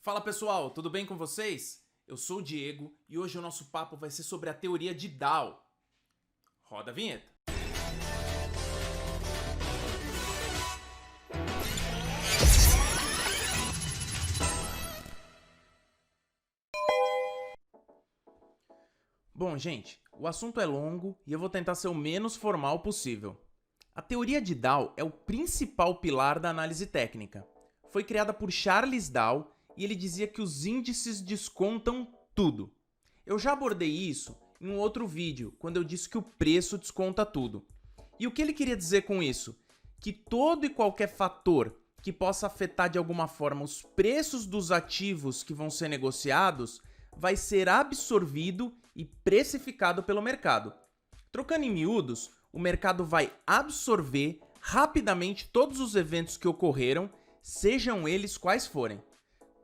Fala pessoal, tudo bem com vocês? Eu sou o Diego e hoje o nosso papo vai ser sobre a teoria de Dow. Roda a vinheta. Bom, gente, o assunto é longo e eu vou tentar ser o menos formal possível. A teoria de Dow é o principal pilar da análise técnica. Foi criada por Charles Dow e ele dizia que os índices descontam tudo. Eu já abordei isso em um outro vídeo, quando eu disse que o preço desconta tudo. E o que ele queria dizer com isso? Que todo e qualquer fator que possa afetar de alguma forma os preços dos ativos que vão ser negociados vai ser absorvido e precificado pelo mercado. Trocando em miúdos, o mercado vai absorver rapidamente todos os eventos que ocorreram, sejam eles quais forem.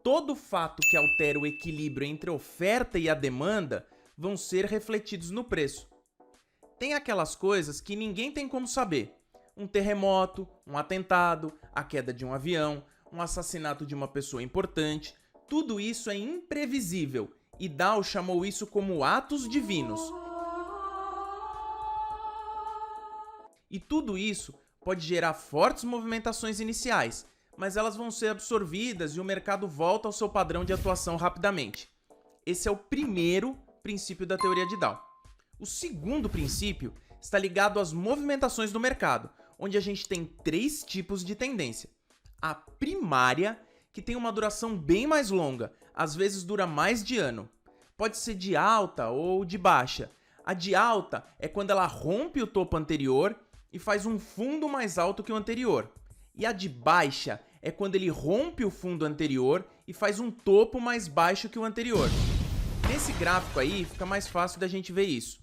Todo fato que altera o equilíbrio entre a oferta e a demanda vão ser refletidos no preço. Tem aquelas coisas que ninguém tem como saber. Um terremoto, um atentado, a queda de um avião, um assassinato de uma pessoa importante. Tudo isso é imprevisível e Dow chamou isso como atos divinos. E tudo isso pode gerar fortes movimentações iniciais, mas elas vão ser absorvidas e o mercado volta ao seu padrão de atuação rapidamente. Esse é o primeiro princípio da teoria de Dow. O segundo princípio está ligado às movimentações do mercado, onde a gente tem três tipos de tendência. A primária, que tem uma duração bem mais longa, às vezes dura mais de ano. Pode ser de alta ou de baixa. A de alta é quando ela rompe o topo anterior e faz um fundo mais alto que o anterior. E a de baixa é quando ele rompe o fundo anterior e faz um topo mais baixo que o anterior. Nesse gráfico aí fica mais fácil da gente ver isso.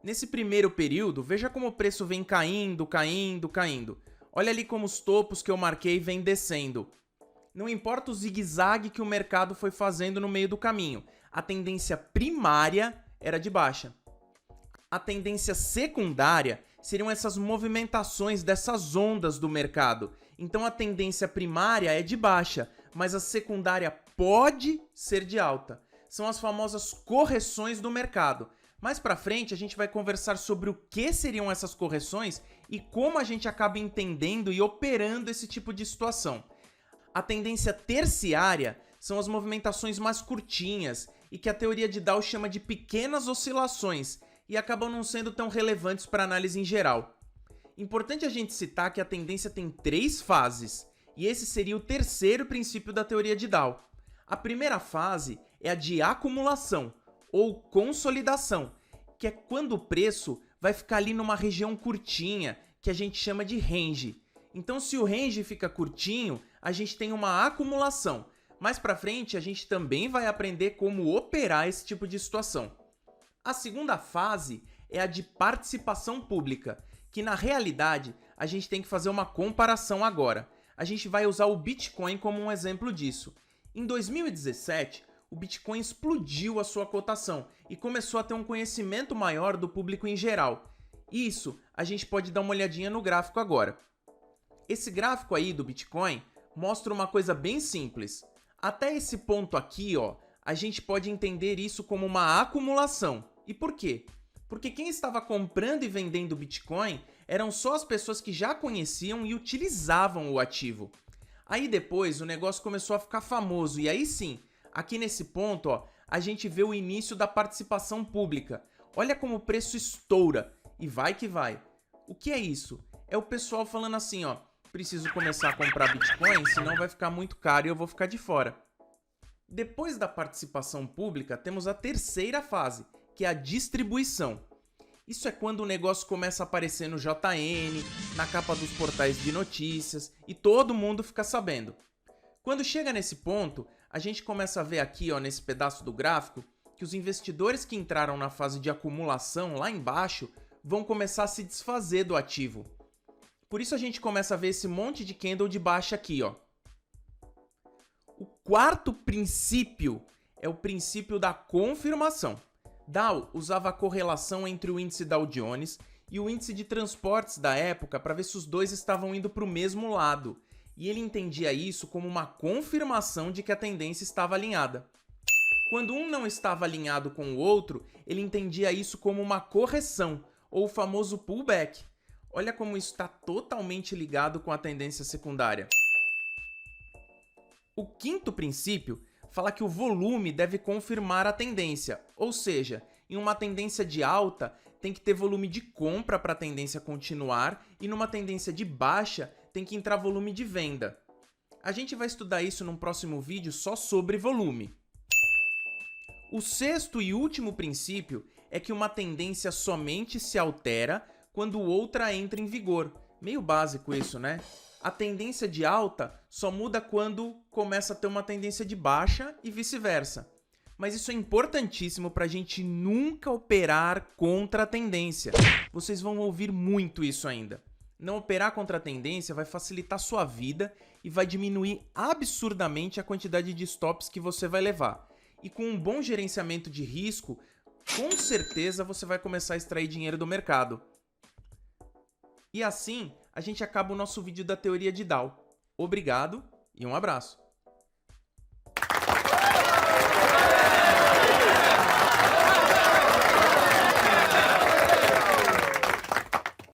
Nesse primeiro período, veja como o preço vem caindo, caindo, caindo. Olha ali como os topos que eu marquei vêm descendo. Não importa o zigue-zague que o mercado foi fazendo no meio do caminho, a tendência primária era de baixa. A tendência secundária seriam essas movimentações dessas ondas do mercado. Então a tendência primária é de baixa, mas a secundária pode ser de alta. São as famosas correções do mercado. Mais pra frente a gente vai conversar sobre o que seriam essas correções e como a gente acaba entendendo e operando esse tipo de situação. A tendência terciária são as movimentações mais curtinhas e que a teoria de Dow chama de pequenas oscilações e acabam não sendo tão relevantes para análise em geral. Importante a gente citar que a tendência tem três fases, e esse seria o terceiro princípio da teoria de Dow. A primeira fase é a de acumulação, ou consolidação, que é quando o preço vai ficar ali numa região curtinha, que a gente chama de range. Então, se o range fica curtinho, a gente tem uma acumulação. Mais pra frente, a gente também vai aprender como operar esse tipo de situação. A segunda fase é a de participação pública, que na realidade a gente tem que fazer uma comparação agora. A gente vai usar o Bitcoin como um exemplo disso. Em 2017, o Bitcoin explodiu a sua cotação e começou a ter um conhecimento maior do público em geral. Isso a gente pode dar uma olhadinha no gráfico agora. Esse gráfico aí do Bitcoin mostra uma coisa bem simples. Até esse ponto aqui, ó, a gente pode entender isso como uma acumulação. E por quê? Porque quem estava comprando e vendendo Bitcoin eram só as pessoas que já conheciam e utilizavam o ativo. Aí depois o negócio começou a ficar famoso e aí sim, aqui nesse ponto, ó, a gente vê o início da participação pública. Olha como o preço estoura e vai que vai. O que é isso? É o pessoal falando assim, ó, preciso começar a comprar Bitcoin, senão vai ficar muito caro e eu vou ficar de fora. Depois da participação pública, temos a terceira fase, que é a distribuição. Isso é quando o negócio começa a aparecer no JN, na capa dos portais de notícias e todo mundo fica sabendo. Quando chega nesse ponto, a gente começa a ver aqui, ó, nesse pedaço do gráfico, que os investidores que entraram na fase de acumulação lá embaixo vão começar a se desfazer do ativo. Por isso a gente começa a ver esse monte de candle de baixa aqui, ó. O quarto princípio é o princípio da confirmação. Dow usava a correlação entre o índice Dow Jones e o índice de transportes da época para ver se os dois estavam indo para o mesmo lado. e ele entendia isso como uma confirmação de que a tendência estava alinhada. Quando um não estava alinhado com o outro, ele entendia isso como uma correção, ou o famoso pullback. Olha como isso está totalmente ligado com a tendência secundária. O quinto princípio fala que o volume deve confirmar a tendência, ou seja, em uma tendência de alta tem que ter volume de compra para a tendência continuar e numa tendência de baixa tem que entrar volume de venda. A gente vai estudar isso num próximo vídeo só sobre volume. O sexto e último princípio é que uma tendência somente se altera quando outra entra em vigor. Meio básico isso, né? A tendência de alta só muda quando começa a ter uma tendência de baixa e vice-versa. Mas isso é importantíssimo para a gente nunca operar contra a tendência. Vocês vão ouvir muito isso ainda. Não operar contra a tendência vai facilitar sua vida e vai diminuir absurdamente a quantidade de stops que você vai levar. E com um bom gerenciamento de risco, com certeza você vai começar a extrair dinheiro do mercado. E assim, a gente acaba o nosso vídeo da teoria de Dow. Obrigado e um abraço!